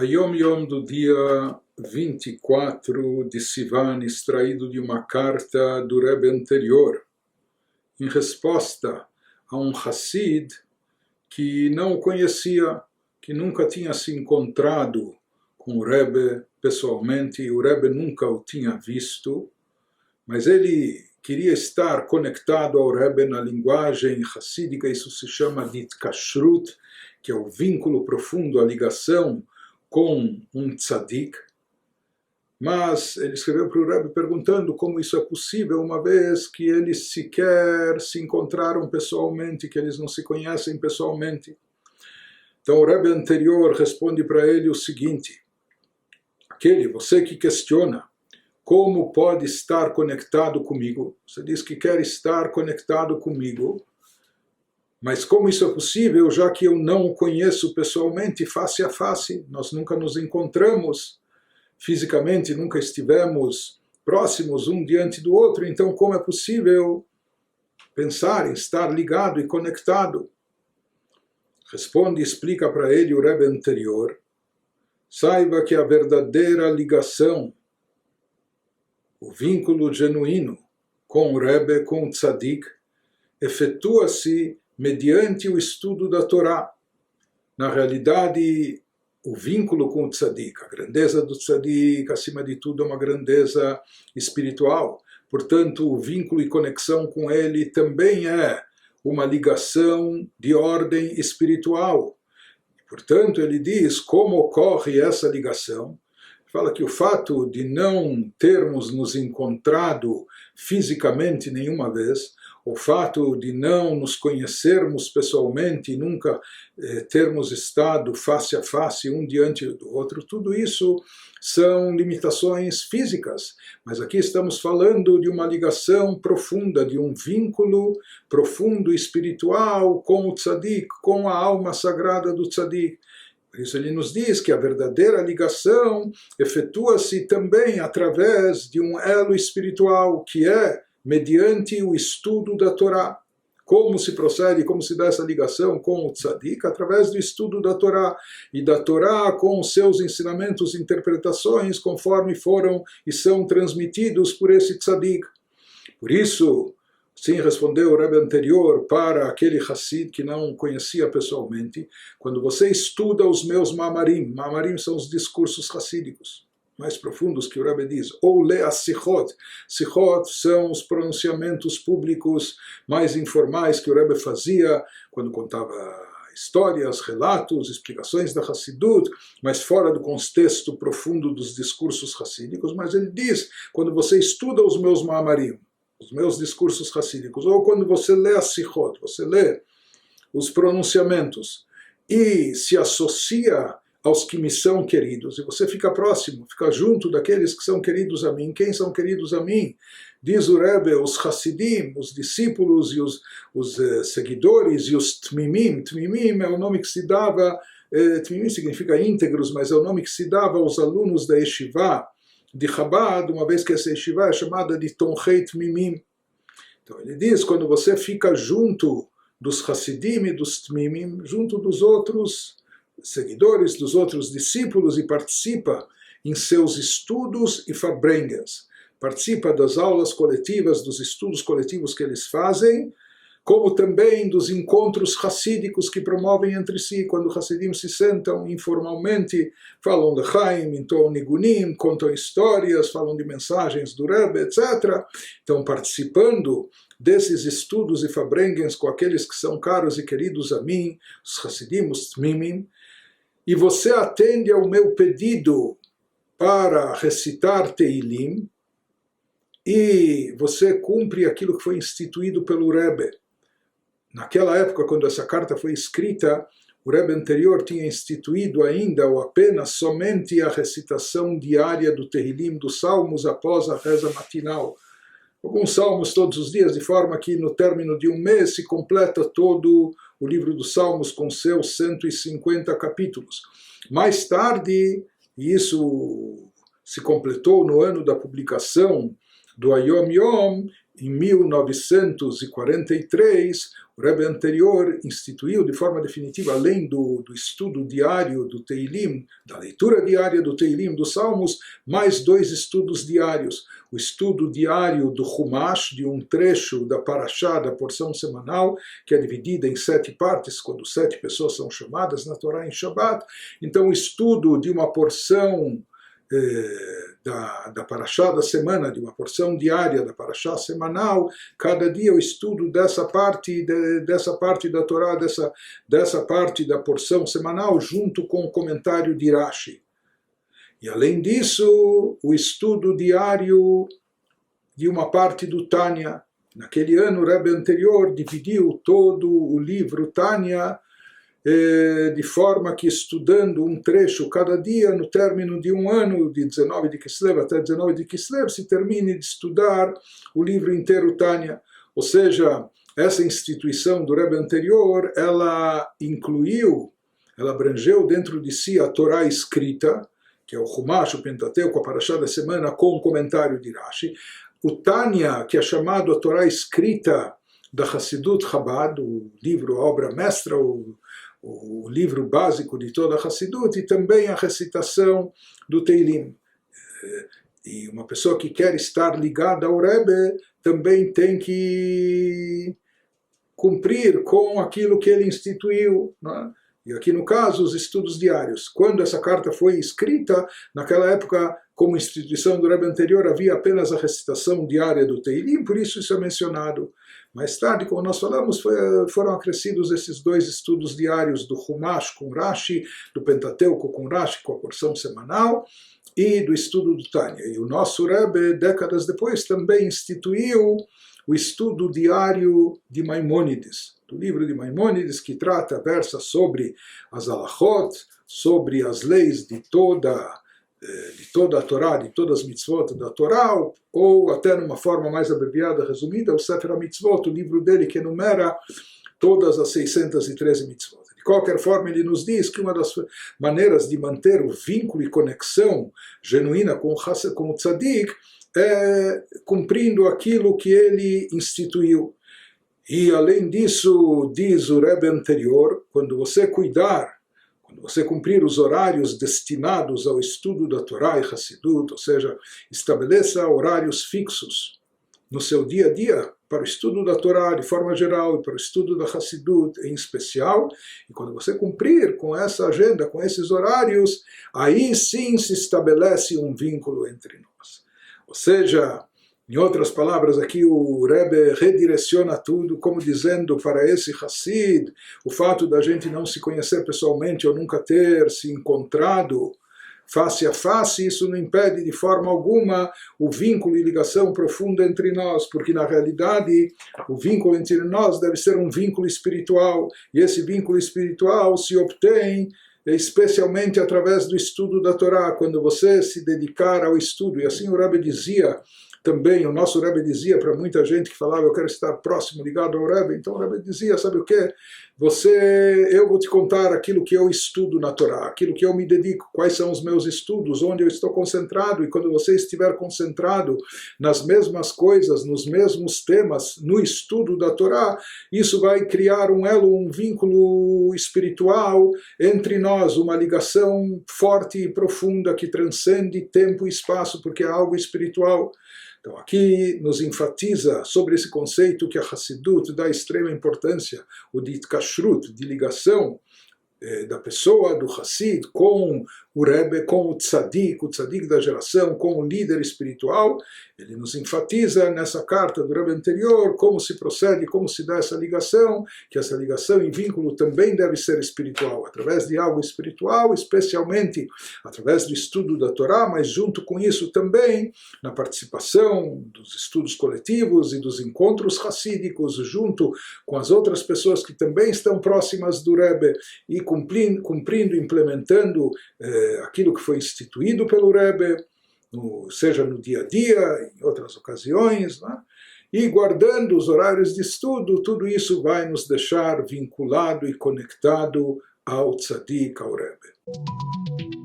Yom Yom do dia 24 de Sivan, extraído de uma carta do Rebbe anterior, em resposta a um Hassid que não o conhecia, que nunca tinha se encontrado com o Rebbe pessoalmente, e o Rebbe nunca o tinha visto, mas ele queria estar conectado ao Rebbe na linguagem hassídica. Isso se chama de Kashrut, que é o vínculo profundo, a ligação com um tzadik. Mas ele escreveu para o Rebbe perguntando como isso é possível, uma vez que eles sequer se encontraram pessoalmente, que eles não se conhecem pessoalmente. Então o Rebbe anterior responde para ele o seguinte: você que questiona como pode estar conectado comigo, você diz que quer estar conectado comigo, mas como isso é possível, já que eu não o conheço pessoalmente, face a face, nós nunca nos encontramos fisicamente, nunca estivemos próximos um diante do outro, então como é possível pensar em estar ligado e conectado? Responde e explica para ele o Rebbe anterior: saiba que a verdadeira ligação, o vínculo genuíno com o Rebbe, com o Tzadik, efetua-se mediante o estudo da Torá. Na realidade, o vínculo com o Tzadik, a grandeza do Tzadik, acima de tudo, é uma grandeza espiritual. Portanto, o vínculo e conexão com ele também é uma ligação de ordem espiritual. Portanto, ele diz como ocorre essa ligação. Fala que o fato de não termos nos encontrado fisicamente nenhuma vez, o fato de não nos conhecermos pessoalmente e nunca termos estado face a face um diante do outro, tudo isso são limitações físicas. Mas aqui estamos falando de uma ligação profunda, de um vínculo profundo espiritual com o Tzadik, com a alma sagrada do Tzadik. Por isso ele nos diz que a verdadeira ligação efetua-se também através de um elo espiritual, que é mediante o estudo da Torá. Como se procede, como se dá essa ligação com o Tzadik? Através do estudo da Torá. E da Torá com os seus ensinamentos e interpretações, conforme foram e são transmitidos por esse Tzadik. Por isso, sim, respondeu o Rebbe anterior para aquele Hassid que não conhecia pessoalmente: quando você estuda os meus Ma'amarim são os discursos hassídicos mais profundos que o Rebbe diz, ou lê as Sichot. Sichot são os pronunciamentos públicos mais informais que o Rebbe fazia quando contava histórias, relatos, explicações da Hassidut, mas fora do contexto profundo dos discursos hassídicos. Mas ele diz, quando você estuda os meus Ma'amarim, os meus discursos hassídicos, ou quando você lê a Sichot, você lê os pronunciamentos e se associa aos que me são queridos, e você fica próximo, fica junto daqueles que são queridos a mim. Quem são queridos a mim? Diz o Rebbe, os Hassidim, os discípulos e os seguidores, e os Tmimim. Tmimim é o nome que se dava, Tmimim significa íntegros, mas é o nome que se dava aos alunos da Yeshiva de Chabad, uma vez que essa Yeshiva é chamada de Tomchei Tmimim. Então ele diz, quando você fica junto dos Hassidim e dos Tmimim, junto dos outros seguidores, dos outros discípulos, e participa em seus estudos e fabrengas, participa das aulas coletivas, dos estudos coletivos que eles fazem, como também dos encontros hassídicos que promovem entre si, quando os hassidim se sentam informalmente, falam lechaim, entoam nigunim, contam histórias, falam de mensagens do Rebbe, etc. Então, participando desses estudos e fabrengens com aqueles que são caros e queridos a mim, os hassidim, os tmimim, e você atende ao meu pedido para recitar Teilim, e você cumpre aquilo que foi instituído pelo Rebbe. Naquela época, quando essa carta foi escrita, o Rebbe anterior tinha instituído ainda, ou apenas, somente a recitação diária do Teilim, dos salmos após a reza matinal. Alguns salmos todos os dias, de forma que no término de um mês se completa todo o livro dos salmos com seus 150 capítulos. Mais tarde, e isso se completou no ano da publicação do Yom Yom, em 1943, o Rebbe anterior instituiu de forma definitiva, além do estudo diário do Teilim, da leitura diária do Teilim, dos Salmos, mais 2 estudos diários. O estudo diário do Chumash, de um trecho da Parashá, da porção semanal, que é dividida em 7 partes, quando 7 pessoas são chamadas na Torá em Shabbat. Então, o estudo de uma porção da Parashá da semana, de uma porção diária da Parashá semanal, cada dia o estudo dessa parte da Torá, dessa parte da porção semanal, junto com o comentário de Rashi. E além disso, o estudo diário de uma parte do Tânia. Naquele ano, o Rebbe anterior dividiu todo o livro Tânia de forma que, estudando um trecho cada dia, no término de um ano, de 19 de Kislev até 19 de Kislev, se termine de estudar o livro inteiro Tânia. Ou seja, essa instituição do Rebbe anterior, ela abrangeu dentro de si a Torá escrita, que é o Chumash, o Pentateuco, a Parashá da semana, com o comentário de Rashi. O Tânia, que é chamado a Torá escrita da Hassidut Chabad, o livro, a obra mestra, o livro básico de toda a Hassidut, e também a recitação do Teilim. E uma pessoa que quer estar ligada ao Rebbe também tem que cumprir com aquilo que ele instituiu, não é? E aqui no caso, os estudos diários. Quando essa carta foi escrita, naquela época, como instituição do Rebbe anterior, havia apenas a recitação diária do Teilim, por isso é mencionado. Mais tarde, como nós falamos, foram acrescidos esses 2 estudos diários do Chumash com Rashi, do Pentateuco com Rashi, com a porção semanal, e do estudo do Tânia. E o nosso Rebbe, décadas depois, também instituiu o estudo diário de Maimônides, do livro de Maimônides, que versa sobre as halachot, sobre as leis de toda a Torá, de todas as mitzvot da Torá, ou até numa forma mais abreviada, resumida, o Sefer HaMitzvot, o livro dele que enumera todas as 613 mitzvot. De qualquer forma, ele nos diz que uma das maneiras de manter o vínculo e conexão genuína com o Tzadik é cumprindo aquilo que ele instituiu. E além disso, diz o Rebbe anterior, quando você cumprir os horários destinados ao estudo da Torá e Hassidut, ou seja, estabeleça horários fixos no seu dia a dia para o estudo da Torá de forma geral e para o estudo da Hassidut em especial, e quando você cumprir com essa agenda, com esses horários, aí sim se estabelece um vínculo entre nós. Ou seja, em outras palavras, aqui o Rebbe redireciona tudo, como dizendo para esse Hassid, o fato da gente não se conhecer pessoalmente ou nunca ter se encontrado face a face, isso não impede de forma alguma o vínculo e ligação profunda entre nós, porque na realidade o vínculo entre nós deve ser um vínculo espiritual, e esse vínculo espiritual se obtém especialmente através do estudo da Torá, quando você se dedicar ao estudo. E assim o Rebbe dizia também, o nosso Rebbe dizia para muita gente que falava, eu quero estar próximo, ligado ao Rebbe, então o Rebbe dizia, sabe o que? Eu vou te contar aquilo que eu estudo na Torá, aquilo que eu me dedico, quais são os meus estudos, onde eu estou concentrado, e quando você estiver concentrado nas mesmas coisas, nos mesmos temas, no estudo da Torá, isso vai criar um elo, um vínculo espiritual entre nós, uma ligação forte e profunda que transcende tempo e espaço, porque é algo espiritual. Então aqui nos enfatiza sobre esse conceito que a Hassidut dá extrema importância, o de kashrut, de ligação da pessoa, do Hassid, com o Rebbe, com o tzadik da geração, com o líder espiritual. Ele nos enfatiza nessa carta do Rebbe anterior como se procede, como se dá essa ligação, que essa ligação em vínculo também deve ser espiritual, através de algo espiritual, especialmente através do estudo da Torá, mas junto com isso também na participação dos estudos coletivos e dos encontros hassídicos, junto com as outras pessoas que também estão próximas do Rebbe, e cumprindo, implementando aquilo que foi instituído pelo Rebbe, seja no dia a dia, em outras ocasiões, né? E guardando os horários de estudo, tudo isso vai nos deixar vinculado e conectado ao Tzadik, ao Rebbe.